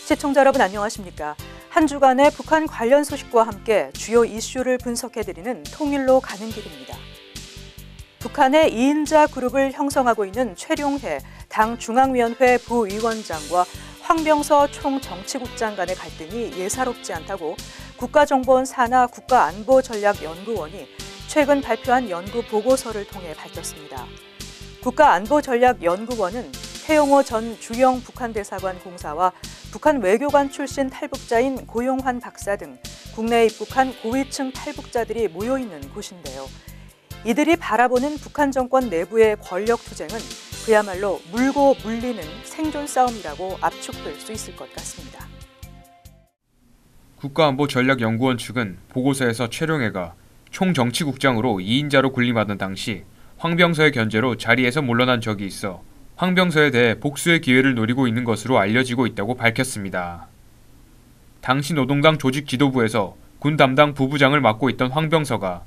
시청자 여러분 안녕하십니까? 한 주간의 북한 관련 소식과 함께 주요 이슈를 분석해드리는 통일로 가는 길입니다. 북한의 2인자 그룹을 형성하고 있는 최룡해 당 중앙위원회 부위원장과 황병서 총정치국장 간의 갈등이 예사롭지 않다고 국가정보원 산하 국가안보전략연구원이 최근 발표한 연구 보고서를 통해 밝혔습니다. 국가안보전략연구원은 태용호 전 주영 북한대사관 공사와 북한 외교관 출신 탈북자인 고용환 박사 등 국내에 입국한 고위층 탈북자들이 모여있는 곳인데요. 이들이 바라보는 북한 정권 내부의 권력투쟁은 그야말로 물고 물리는 생존 싸움이라고 압축될 수 있을 것 같습니다. 국가안보전략연구원 측은 보고서에서 최룡해가 총정치국장으로 2인자로 군림하던 당시 황병서의 견제로 자리에서 물러난 적이 있어 황병서에 대해 복수의 기회를 노리고 있는 것으로 알려지고 있다고 밝혔습니다. 당시 노동당 조직 지도부에서 군 담당 부부장을 맡고 있던 황병서가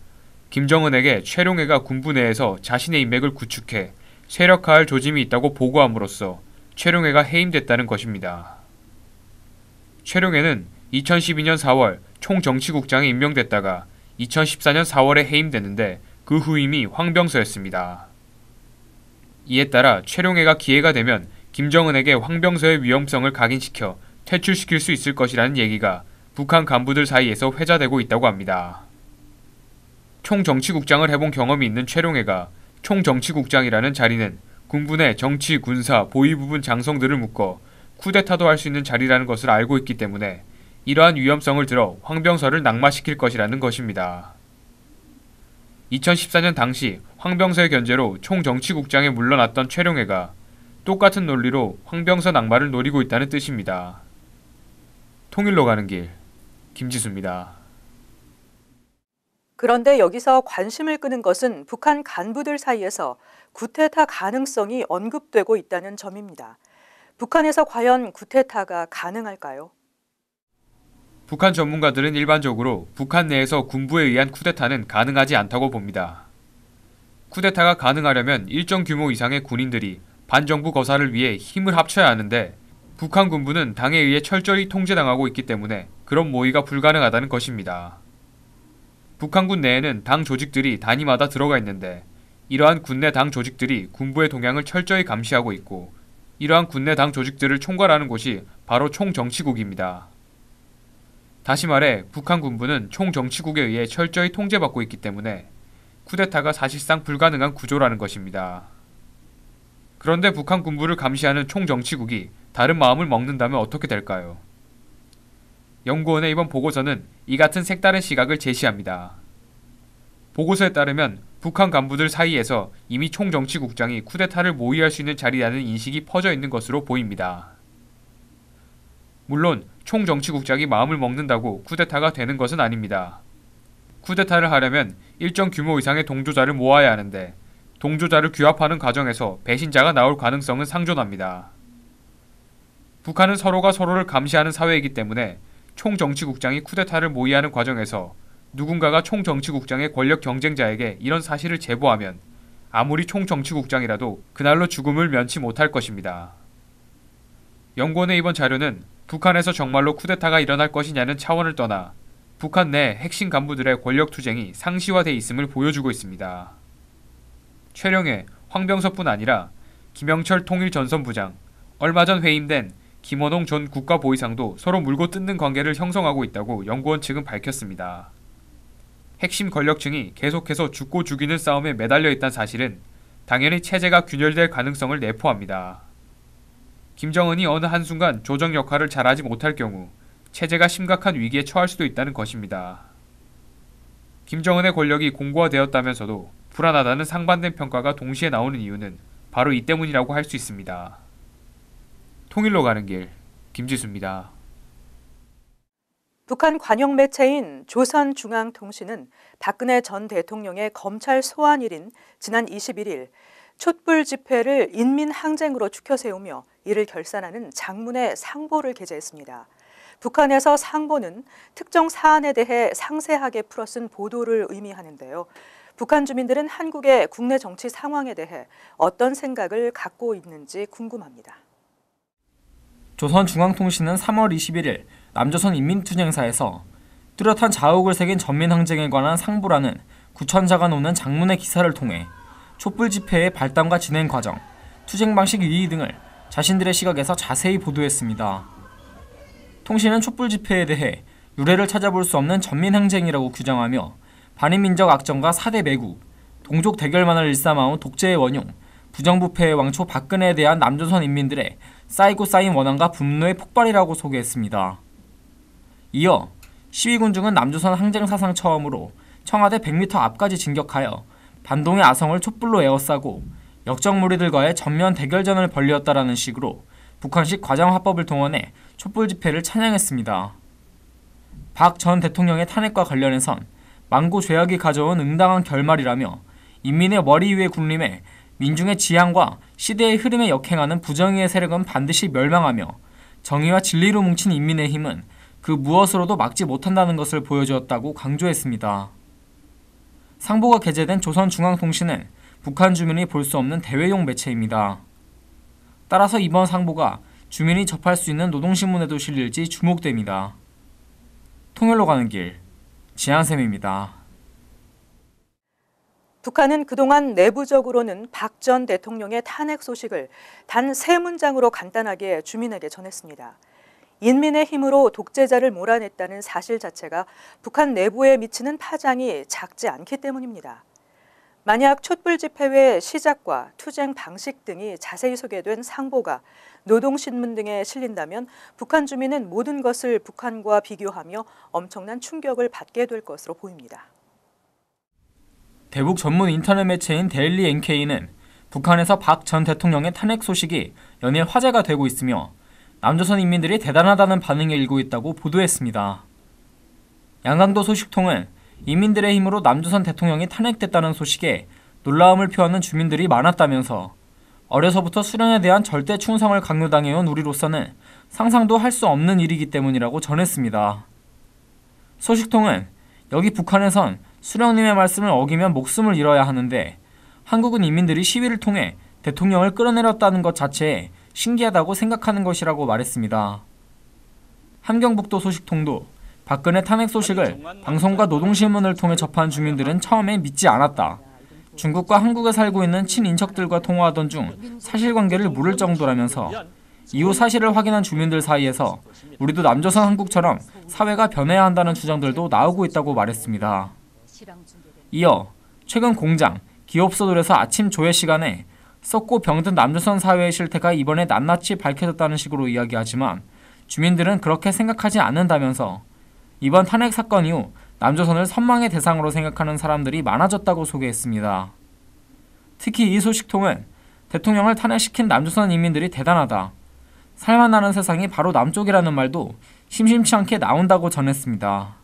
김정은에게 최룡해가 군부 내에서 자신의 인맥을 구축해 세력화할 조짐이 있다고 보고함으로써 최룡해가 해임됐다는 것입니다. 최룡해는 2012년 4월 총정치국장에 임명됐다가 2014년 4월에 해임됐는데 그 후임이 황병서였습니다. 이에 따라 최룡해가 기회가 되면 김정은에게 황병서의 위험성을 각인시켜 퇴출시킬 수 있을 것이라는 얘기가 북한 간부들 사이에서 회자되고 있다고 합니다. 총정치국장을 해본 경험이 있는 최룡해가 총정치국장이라는 자리는 군부 내 정치, 군사, 보위 부분 장성들을 묶어 쿠데타도 할 수 있는 자리라는 것을 알고 있기 때문에 이러한 위험성을 들어 황병서를 낙마시킬 것이라는 것입니다. 2014년 당시 황병서의 견제로 총정치국장에 물러났던 최룡해가 똑같은 논리로 황병서 낙마를 노리고 있다는 뜻입니다. 통일로 가는 길, 김지수입니다. 그런데 여기서 관심을 끄는 것은 북한 간부들 사이에서 쿠데타 가능성이 언급되고 있다는 점입니다. 북한에서 과연 쿠데타가 가능할까요? 북한 전문가들은 일반적으로 북한 내에서 군부에 의한 쿠데타는 가능하지 않다고 봅니다. 쿠데타가 가능하려면 일정 규모 이상의 군인들이 반정부 거사를 위해 힘을 합쳐야 하는데 북한 군부는 당에 의해 철저히 통제당하고 있기 때문에 그런 모의가 불가능하다는 것입니다. 북한군 내에는 당 조직들이 단위마다 들어가 있는데 이러한 군내 당 조직들이 군부의 동향을 철저히 감시하고 있고 이러한 군내 당 조직들을 총괄하는 곳이 바로 총정치국입니다. 다시 말해 북한 군부는 총정치국에 의해 철저히 통제받고 있기 때문에 쿠데타가 사실상 불가능한 구조라는 것입니다. 그런데 북한 군부를 감시하는 총정치국이 다른 마음을 먹는다면 어떻게 될까요? 연구원의 이번 보고서는 이 같은 색다른 시각을 제시합니다. 보고서에 따르면 북한 간부들 사이에서 이미 총정치국장이 쿠데타를 모의할 수 있는 자리라는 인식이 퍼져 있는 것으로 보입니다. 물론 총정치국장이 마음을 먹는다고 쿠데타가 되는 것은 아닙니다. 쿠데타를 하려면 일정 규모 이상의 동조자를 모아야 하는데 동조자를 규합하는 과정에서 배신자가 나올 가능성은 상존합니다. 북한은 서로가 서로를 감시하는 사회이기 때문에 총정치국장이 쿠데타를 모의하는 과정에서 누군가가 총정치국장의 권력 경쟁자에게 이런 사실을 제보하면 아무리 총정치국장이라도 그날로 죽음을 면치 못할 것입니다. 연구원의 이번 자료는 북한에서 정말로 쿠데타가 일어날 것이냐는 차원을 떠나 북한 내 핵심 간부들의 권력투쟁이 상시화돼 있음을 보여주고 있습니다. 최룡해, 황병서뿐 아니라 김영철 통일전선부장, 얼마 전 해임된 김원홍 전 국가보위상도 서로 물고 뜯는 관계를 형성하고 있다고 연구원 측은 밝혔습니다. 핵심 권력층이 계속해서 죽고 죽이는 싸움에 매달려 있다는 사실은 당연히 체제가 균열될 가능성을 내포합니다. 김정은이 어느 한순간 조정 역할을 잘하지 못할 경우 체제가 심각한 위기에 처할 수도 있다는 것입니다. 김정은의 권력이 공고화되었다면서도 불안하다는 상반된 평가가 동시에 나오는 이유는 바로 이 때문이라고 할 수 있습니다. 통일로 가는 길, 김지수입니다. 북한 관영 매체인 조선중앙통신은 박근혜 전 대통령의 검찰 소환일인 지난 21일 촛불 집회를 인민항쟁으로 추켜 세우며 이를 결산하는 장문의 상보를 게재했습니다. 북한에서 상보는 특정 사안에 대해 상세하게 풀어쓴 보도를 의미하는데요. 북한 주민들은 한국의 국내 정치 상황에 대해 어떤 생각을 갖고 있는지 궁금합니다. 조선중앙통신은 3월 21일 남조선 인민투쟁사에서 뚜렷한 자욱을 새긴 전민항쟁에 관한 상보라는 9,000자가 놓는 장문의 기사를 통해 촛불 집회의 발단과 진행 과정, 투쟁 방식 유의 등을 자신들의 시각에서 자세히 보도했습니다. 통신은 촛불 집회에 대해 유래를 찾아볼 수 없는 전민항쟁이라고 규정하며 반인민족 악정과 4대 매국, 동족 대결만을 일삼아온 독재의 원흉, 부정부패의 왕초 박근혜에 대한 남조선 인민들의 쌓이고 쌓인 원한과 분노의 폭발이라고 소개했습니다. 이어 시위군 중은 남조선 항쟁 사상 처음으로 청와대 100m 앞까지 진격하여 반동의 아성을 촛불로 에워싸고 역적 무리들과의 전면 대결전을 벌였다라는 식으로 북한식 과장화법을 동원해 촛불 집회를 찬양했습니다. 박 전 대통령의 탄핵과 관련해선 망고 죄악이 가져온 응당한 결말이라며 인민의 머리 위에 군림해 민중의 지향과 시대의 흐름에 역행하는 부정의의 세력은 반드시 멸망하며 정의와 진리로 뭉친 인민의 힘은 그 무엇으로도 막지 못한다는 것을 보여주었다고 강조했습니다. 상보가 게재된 조선중앙통신은 북한 주민이 볼 수 없는 대외용 매체입니다. 따라서 이번 상보가 주민이 접할 수 있는 노동신문에도 실릴지 주목됩니다. 통일로 가는 길, 지한샘입니다. 북한은 그동안 내부적으로는 박 전 대통령의 탄핵 소식을 단 3문장으로 간단하게 주민에게 전했습니다. 인민의 힘으로 독재자를 몰아냈다는 사실 자체가 북한 내부에 미치는 파장이 작지 않기 때문입니다. 만약 촛불 집회의 시작과 투쟁 방식 등이 자세히 소개된 상보가 노동신문 등에 실린다면 북한 주민은 모든 것을 북한과 비교하며 엄청난 충격을 받게 될 것으로 보입니다. 대북 전문 인터넷 매체인 데일리 NK는 북한에서 박 전 대통령의 탄핵 소식이 연일 화제가 되고 있으며 남조선 인민들이 대단하다는 반응이 일고 있다고 보도했습니다. 양강도 소식통은 인민들의 힘으로 남조선 대통령이 탄핵됐다는 소식에 놀라움을 표하는 주민들이 많았다면서 어려서부터 수령에 대한 절대 충성을 강요당해온 우리로서는 상상도 할 수 없는 일이기 때문이라고 전했습니다. 소식통은 여기 북한에선 수령님의 말씀을 어기면 목숨을 잃어야 하는데 한국은 인민들이 시위를 통해 대통령을 끌어내렸다는 것 자체에 신기하다고 생각하는 것이라고 말했습니다. 함경북도 소식통도 박근혜 탄핵 소식을 방송과 노동신문을 통해 접한 주민들은 처음에 믿지 않았다. 중국과 한국에 살고 있는 친인척들과 통화하던 중 사실관계를 물을 정도라면서 이후 사실을 확인한 주민들 사이에서 우리도 남조선 한국처럼 사회가 변해야 한다는 주장들도 나오고 있다고 말했습니다. 이어 최근 공장, 기업소들에서 아침 조회 시간에 썩고 병든 남조선 사회의 실태가 이번에 낱낱이 밝혀졌다는 식으로 이야기하지만 주민들은 그렇게 생각하지 않는다면서 이번 탄핵 사건 이후 남조선을 선망의 대상으로 생각하는 사람들이 많아졌다고 소개했습니다. 특히 이 소식통은 대통령을 탄핵시킨 남조선 인민들이 대단하다. 살만나는 세상이 바로 남쪽이라는 말도 심심치 않게 나온다고 전했습니다.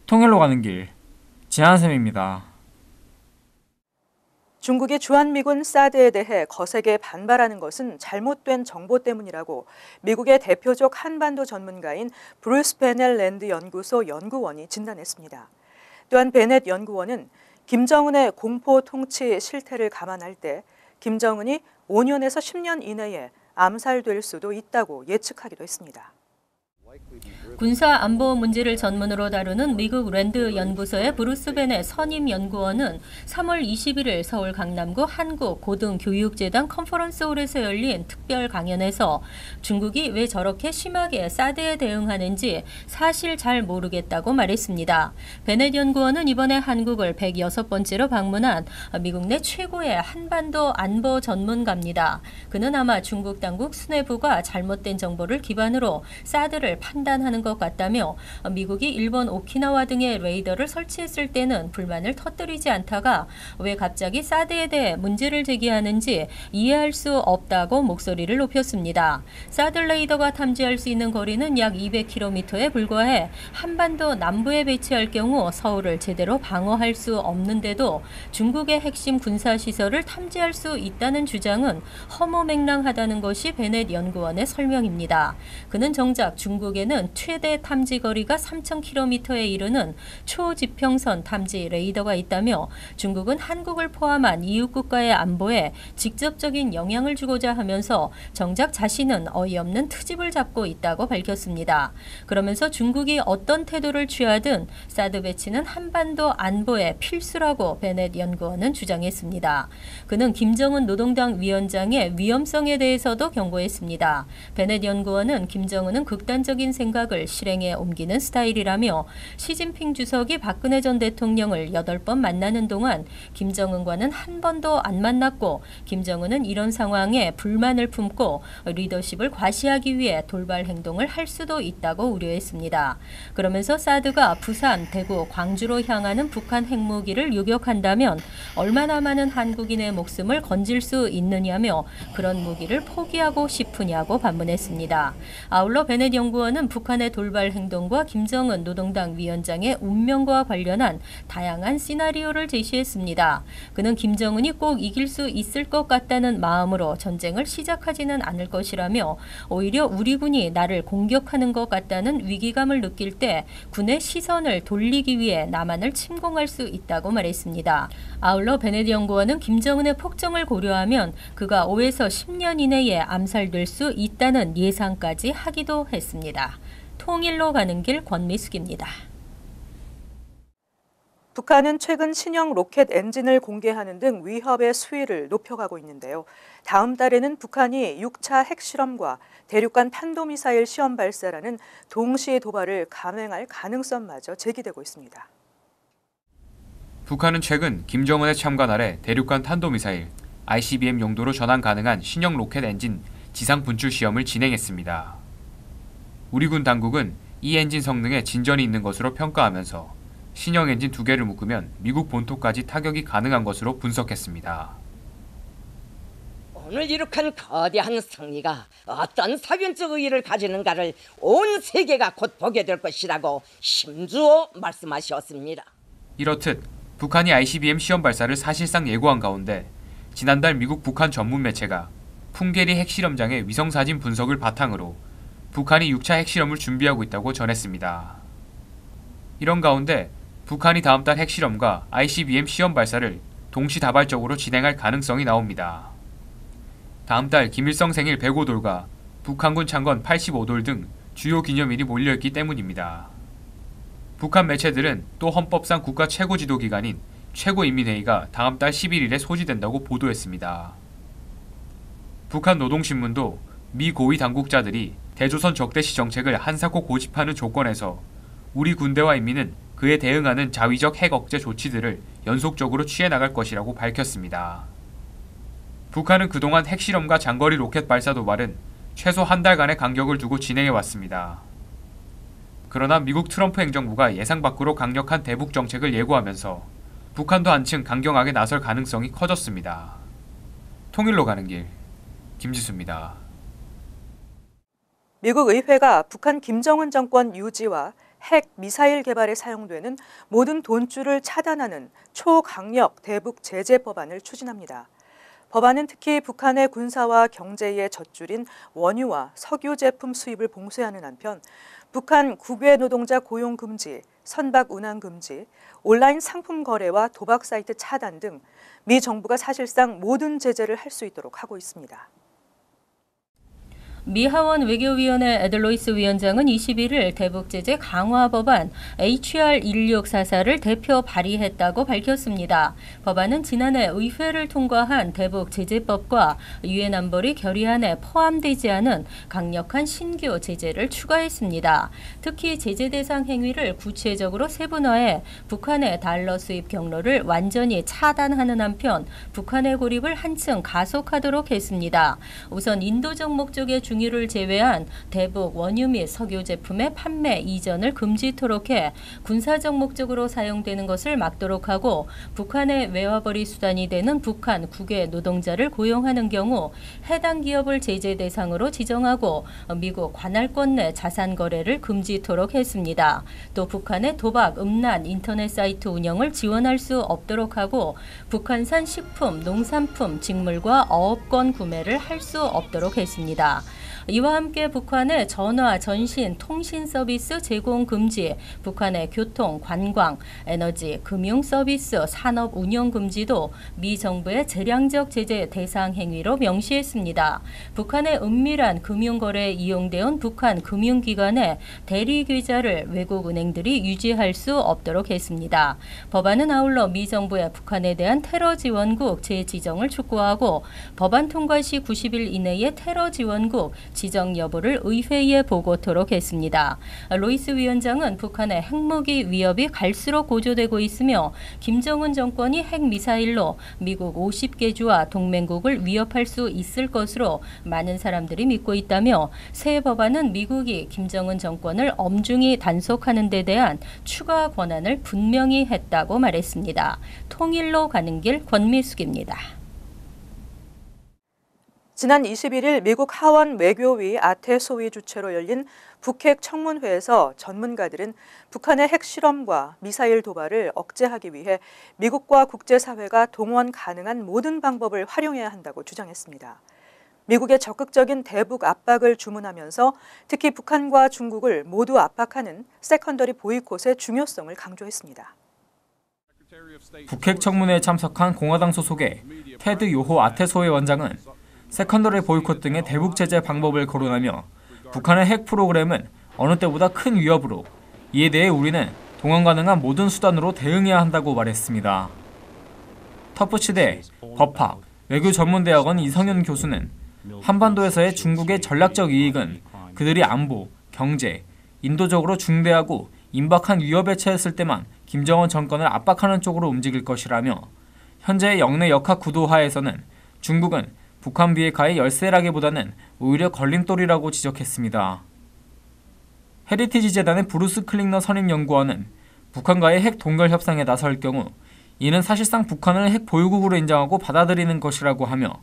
통일로 가는 길, 지한샘입니다. 중국이 주한미군 사드에 대해 거세게 반발하는 것은 잘못된 정보 때문이라고 미국의 대표적 한반도 전문가인 브루스 베넷 랜드 연구소 연구원이 진단했습니다. 또한 베넷 연구원은 김정은의 공포 통치 실태를 감안할 때 김정은이 5년에서 10년 이내에 암살될 수도 있다고 예측하기도 했습니다. 군사 안보 문제를 전문으로 다루는 미국 랜드 연구소의 브루스 베넷 선임 연구원은 3월 21일 서울 강남구 한국고등교육재단 컨퍼런스홀에서 열린 특별 강연에서 중국이 왜 저렇게 심하게 사드에 대응하는지 사실 잘 모르겠다고 말했습니다. 베넷 연구원은 이번에 한국을 106번째로 방문한 미국 내 최고의 한반도 안보 전문가입니다. 그는 아마 중국 당국 수뇌부가 잘못된 정보를 기반으로 사드를 판단하는 것 같다며 미국이 일본 오키나와 등의 레이더를 설치했을 때는 불만을 터뜨리지 않다가 왜 갑자기 사드에 대해 문제를 제기하는지 이해할 수 없다고 목소리를 높였습니다. 사드 레이더가 탐지할 수 있는 거리는 약 200km에 불과해 한반도 남부에 배치할 경우 서울을 제대로 방어할 수 없는데도 중국의 핵심 군사시설을 탐지할 수 있다는 주장은 허무맹랑하다는 것이 베넷 연구원의 설명입니다. 그는 정작 중국 중국에는 최대 탐지 거리가 3,000km에 이르는 초지평선 탐지 레이더가 있다며 중국은 한국을 포함한 이웃 국가의 안보에 직접적인 영향을 주고자 하면서 정작 자신은 어이없는 트집을 잡고 있다고 밝혔습니다. 그러면서 중국이 어떤 태도를 취하든 사드 배치는 한반도 안보의 필수라고 베넷 연구원은 주장했습니다. 그는 김정은 노동당 위원장의 위험성에 대해서도 경고했습니다. 베넷 연구원은 김정은은 극단적인 생각을 실행에 옮기는 스타일이라며 시진핑 주석이 박근혜 전 대통령을 8번 만나는 동안 김정은과는 한 번도 안 만났고 김정은은 이런 상황에 불만을 품고 리더십을 과시하기 위해 돌발 행동을 할 수도 있다고 우려했습니다. 그러면서 사드가 부산, 대구, 광주로 향하는 북한 핵무기를 유격한다면 얼마나 많은 한국인의 목숨을 건질 수 있느냐며 그런 무기를 포기하고 싶으냐고 반문했습니다. 아울러 베넷 연구원은 북한의 돌발 행동과 김정은 노동당 위원장의 운명과 관련한 다양한 시나리오를 제시했습니다. 그는 김정은이 꼭 이길 수 있을 것 같다는 마음으로 전쟁을 시작하지는 않을 것이라며 오히려 우리 군이 나를 공격하는 것 같다는 위기감을 느낄 때 군의 시선을 돌리기 위해 남한을 침공할 수 있다고 말했습니다. 아울러 베넷 연구원은 김정은의 폭정을 고려하면 그가 5에서 10년 이내에 암살될 수 있다는 예상까지 하기도 했습니다. 통일로 가는 길 권미숙입니다. 북한은 최근 신형 로켓 엔진을 공개하는 등 위협의 수위를 높여가고 있는데요. 다음 달에는 북한이 6차 핵실험과 대륙간 탄도미사일 시험 발사라는 동시 도발을 감행할 가능성마저 제기되고 있습니다. 북한은 최근 김정은의 참관 아래 대륙간 탄도미사일 ICBM 용도로 전환 가능한 신형 로켓 엔진 지상 분출 시험을 진행했습니다. 우리 군 당국은 이 엔진 성능에 진전이 있는 것으로 평가하면서 신형 엔진 2개를 묶으면 미국 본토까지 타격이 가능한 것으로 분석했습니다. 오늘 이룩한 거대한 승리가 어떤 사변적 의의를 가지는가를 온 세계가 곧 보게 될 것이라고 심주어 말씀하셨습니다. 이렇듯 북한이 ICBM 시험 발사를 사실상 예고한 가운데 지난달 미국 북한 전문 매체가 풍계리 핵실험장의 위성사진 분석을 바탕으로 북한이 6차 핵실험을 준비하고 있다고 전했습니다. 이런 가운데 북한이 다음 달 핵실험과 ICBM 시험 발사를 동시다발적으로 진행할 가능성이 나옵니다. 다음 달 김일성 생일 105돌과 북한군 창건 85돌 등 주요 기념일이 몰려있기 때문입니다. 북한 매체들은 또 헌법상 국가 최고 지도기관인 최고인민회의가 다음 달 11일에 소집된다고 보도했습니다. 북한 노동신문도 미 고위 당국자들이 대조선 적대시 정책을 한사코 고집하는 조건에서 우리 군대와 인민은 그에 대응하는 자위적 핵 억제 조치들을 연속적으로 취해 나갈 것이라고 밝혔습니다. 북한은 그동안 핵실험과 장거리 로켓 발사 도발은 최소 한 달간의 간격을 두고 진행해 왔습니다. 그러나 미국 트럼프 행정부가 예상 밖으로 강력한 대북 정책을 예고하면서 북한도 한층 강경하게 나설 가능성이 커졌습니다. 통일로 가는 길, 김지수입니다. 미국 의회가 북한 김정은 정권 유지와 핵 미사일 개발에 사용되는 모든 돈줄을 차단하는 초강력 대북 제재 법안을 추진합니다. 법안은 특히 북한의 군사와 경제의 젖줄인 원유와 석유 제품 수입을 봉쇄하는 한편 북한 국외 노동자 고용 금지, 선박 운항 금지, 온라인 상품 거래와 도박 사이트 차단 등 미 정부가 사실상 모든 제재를 할 수 있도록 하고 있습니다. 미 하원 외교위원회 에들로이스 위원장은 21일 대북제재 강화 법안 HR 1644를 대표 발의했다고 밝혔습니다. 법안은 지난해 의회를 통과한 대북제재법과 유엔 안보리 결의안에 포함되지 않은 강력한 신규 제재를 추가했습니다. 특히 제재 대상 행위를 구체적으로 세분화해 북한의 달러 수입 경로를 완전히 차단하는 한편 북한의 고립을 한층 가속하도록 했습니다. 우선 인도적 목적의 중유를 제외한 대북 원유 및 석유 제품의 판매 이전을 금지토록 해 군사적 목적으로 사용되는 것을 막도록 하고 북한의 외화벌이 수단이 되는 북한 국외 노동자를 고용하는 경우 해당 기업을 제재 대상으로 지정하고 미국 관할권 내 자산 거래를 금지토록 했습니다. 또 북한의 도박, 음란, 인터넷 사이트 운영을 지원할 수 없도록 하고 북한산 식품, 농산품, 직물과 어업권 구매를 할 수 없도록 했습니다. 이와 함께 북한의 전화, 전신, 통신 서비스 제공 금지, 북한의 교통, 관광, 에너지, 금융 서비스, 산업 운영 금지도 미 정부의 재량적 제재 대상 행위로 명시했습니다. 북한의 은밀한 금융거래에 이용되온 북한 금융기관의 대리계좌를 외국 은행들이 유지할 수 없도록 했습니다. 법안은 아울러 미 정부의 북한에 대한 테러 지원국 재지정을 촉구하고 법안 통과 시 90일 이내에 테러 지원국 지정 여부를 의회에 보고토록 했습니다. 로이스 위원장은 북한의 핵무기 위협이 갈수록 고조되고 있으며 김정은 정권이 핵미사일로 미국 50개 주와 동맹국을 위협할 수 있을 것으로 많은 사람들이 믿고 있다며 새 법안은 미국이 김정은 정권을 엄중히 단속하는 데 대한 추가 권한을 분명히 했다고 말했습니다. 통일로 가는 길 권미숙입니다. 지난 21일 미국 하원 외교위 아태 소위 주최로 열린 북핵 청문회에서 전문가들은 북한의 핵실험과 미사일 도발을 억제하기 위해 미국과 국제사회가 동원 가능한 모든 방법을 활용해야 한다고 주장했습니다. 미국의 적극적인 대북 압박을 주문하면서 특히 북한과 중국을 모두 압박하는 세컨더리 보이콧의 중요성을 강조했습니다. 북핵 청문회에 참석한 공화당 소속의 테드 요호 아테소회 원장은 세컨더리 보이콧 등의 대북 제재 방법을 거론하며 북한의 핵 프로그램은 어느 때보다 큰 위협으로 이에 대해 우리는 동원 가능한 모든 수단으로 대응해야 한다고 말했습니다. 터프시대 법학 외교전문대학원 이성윤 교수는 한반도에서의 중국의 전략적 이익은 그들이 안보, 경제, 인도적으로 중대하고 임박한 위협에 처했을 때만 김정은 정권을 압박하는 쪽으로 움직일 것이라며 현재의 영내 역학 구도 하에서는 중국은 북한 비핵화의 열세라기보다는 오히려 걸림돌이라고 지적했습니다. 헤리티지 재단의 브루스 클링너 선임 연구원은 북한과의 핵 동결 협상에 나설 경우 이는 사실상 북한을 핵 보유국으로 인정하고 받아들이는 것이라고 하며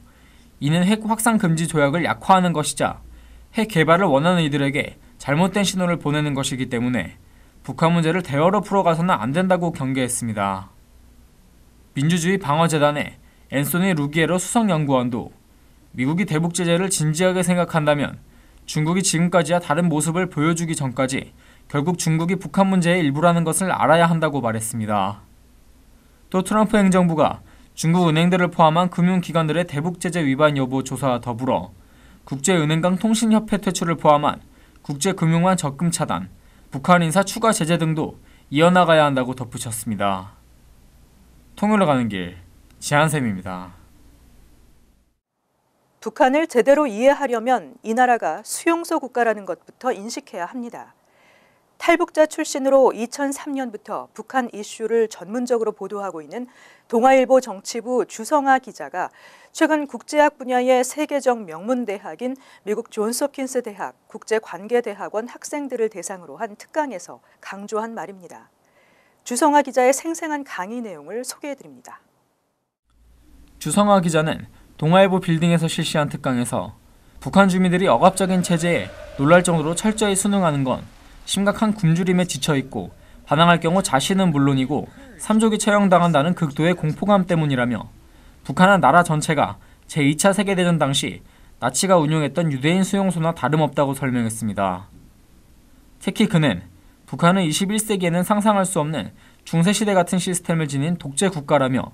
이는 핵 확산 금지 조약을 약화하는 것이자 핵 개발을 원하는 이들에게 잘못된 신호를 보내는 것이기 때문에 북한 문제를 대화로 풀어가서는 안 된다고 경계했습니다. 민주주의 방어재단의 앤소니 루기에로 수석연구원도 미국이 대북 제재를 진지하게 생각한다면 중국이 지금까지와 다른 모습을 보여주기 전까지 결국 중국이 북한 문제의 일부라는 것을 알아야 한다고 말했습니다. 또 트럼프 행정부가 중국 은행들을 포함한 금융기관들의 대북 제재 위반 여부 조사와 더불어 국제은행 간 통신협회 퇴출을 포함한 국제금융망 적금 차단, 북한 인사 추가 제재 등도 이어나가야 한다고 덧붙였습니다. 통일로 가는 길, 지한샘입니다. 북한을 제대로 이해하려면 이 나라가 수용소 국가라는 것부터 인식해야 합니다. 탈북자 출신으로 2003년부터 북한 이슈를 전문적으로 보도하고 있는 동아일보 정치부 주성아 기자가 최근 국제학 분야의 세계적 명문대학인 미국 존스홉킨스 대학 국제관계대학원 학생들을 대상으로 한 특강에서 강조한 말입니다. 주성아 기자의 생생한 강의 내용을 소개해드립니다. 주성아 기자는 동아일보 빌딩에서 실시한 특강에서 북한 주민들이 억압적인 체제에 놀랄 정도로 철저히 순응하는 건 심각한 굶주림에 지쳐있고 반항할 경우 자신은 물론이고 삼족이 처형당한다는 극도의 공포감 때문이라며 북한은 나라 전체가 제2차 세계대전 당시 나치가 운영했던 유대인 수용소나 다름없다고 설명했습니다. 특히 그는 북한은 21세기에는 상상할 수 없는 중세시대 같은 시스템을 지닌 독재 국가라며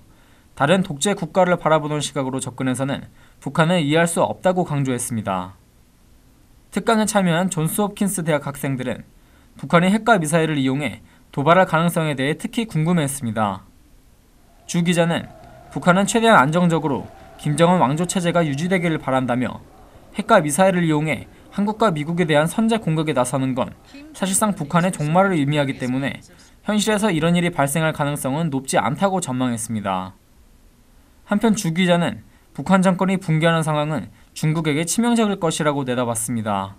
다른 독재 국가를 바라보는 시각으로 접근해서는 북한을 이해할 수 없다고 강조했습니다. 특강에 참여한 존스홉킨스 대학 학생들은 북한이 핵과 미사일을 이용해 도발할 가능성에 대해 특히 궁금해했습니다. 주 기자는 북한은 최대한 안정적으로 김정은 왕조 체제가 유지되기를 바란다며 핵과 미사일을 이용해 한국과 미국에 대한 선제 공격에 나서는 건 사실상 북한의 종말을 의미하기 때문에 현실에서 이런 일이 발생할 가능성은 높지 않다고 전망했습니다. 한편 주 기자는 북한 정권이 붕괴하는 상황은 중국에게 치명적일 것이라고 내다봤습니다.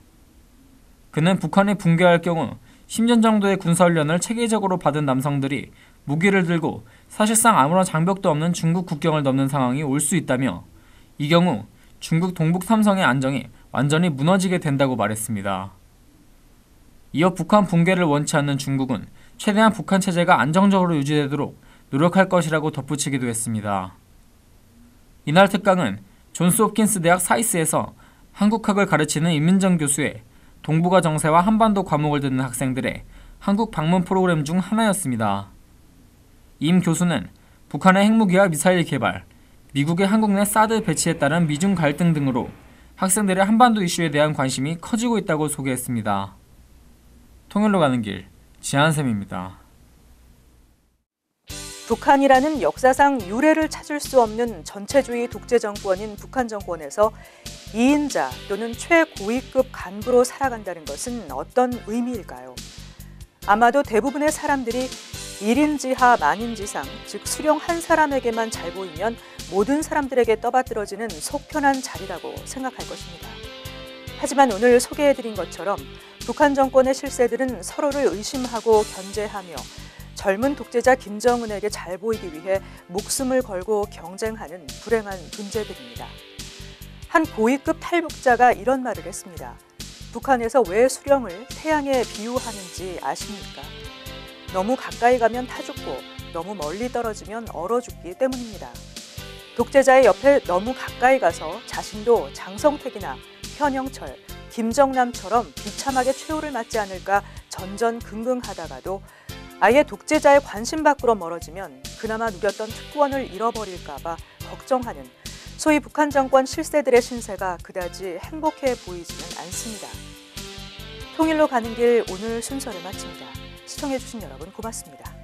그는 북한이 붕괴할 경우 10년 정도의 군사훈련을 체계적으로 받은 남성들이 무기를 들고 사실상 아무런 장벽도 없는 중국 국경을 넘는 상황이 올 수 있다며 이 경우 중국 동북 삼성의 안정이 완전히 무너지게 된다고 말했습니다. 이어 북한 붕괴를 원치 않는 중국은 최대한 북한 체제가 안정적으로 유지되도록 노력할 것이라고 덧붙이기도 했습니다. 이날 특강은 존스홉킨스 대학 사이스에서 한국학을 가르치는 임민정 교수의 동북아 정세와 한반도 과목을 듣는 학생들의 한국 방문 프로그램 중 하나였습니다. 임 교수는 북한의 핵무기와 미사일 개발, 미국의 한국 내 사드 배치에 따른 미중 갈등 등으로 학생들의 한반도 이슈에 대한 관심이 커지고 있다고 소개했습니다. 통일로 가는 길, 지한샘입니다. 북한이라는 역사상 유례를 찾을 수 없는 전체주의 독재 정권인 북한 정권에서 2인자 또는 최고위급 간부로 살아간다는 것은 어떤 의미일까요? 아마도 대부분의 사람들이 1인지하 만인지상, 즉 수령 한 사람에게만 잘 보이면 모든 사람들에게 떠받들어지는 속편한 자리라고 생각할 것입니다. 하지만 오늘 소개해드린 것처럼 북한 정권의 실세들은 서로를 의심하고 견제하며 젊은 독재자 김정은에게 잘 보이기 위해 목숨을 걸고 경쟁하는 불행한 존재들입니다. 한 고위급 탈북자가 이런 말을 했습니다. 북한에서 왜 수령을 태양에 비유하는지 아십니까? 너무 가까이 가면 타 죽고 너무 멀리 떨어지면 얼어 죽기 때문입니다. 독재자의 옆에 너무 가까이 가서 자신도 장성택이나 현영철, 김정남처럼 비참하게 최후를 맞지 않을까 전전긍긍하다가도 아예 독재자의 관심 밖으로 멀어지면 그나마 누렸던 특권을 잃어버릴까 봐 걱정하는 소위 북한 정권 실세들의 신세가 그다지 행복해 보이지는 않습니다. 통일로 가는 길 오늘 순서를 마칩니다. 시청해주신 여러분 고맙습니다.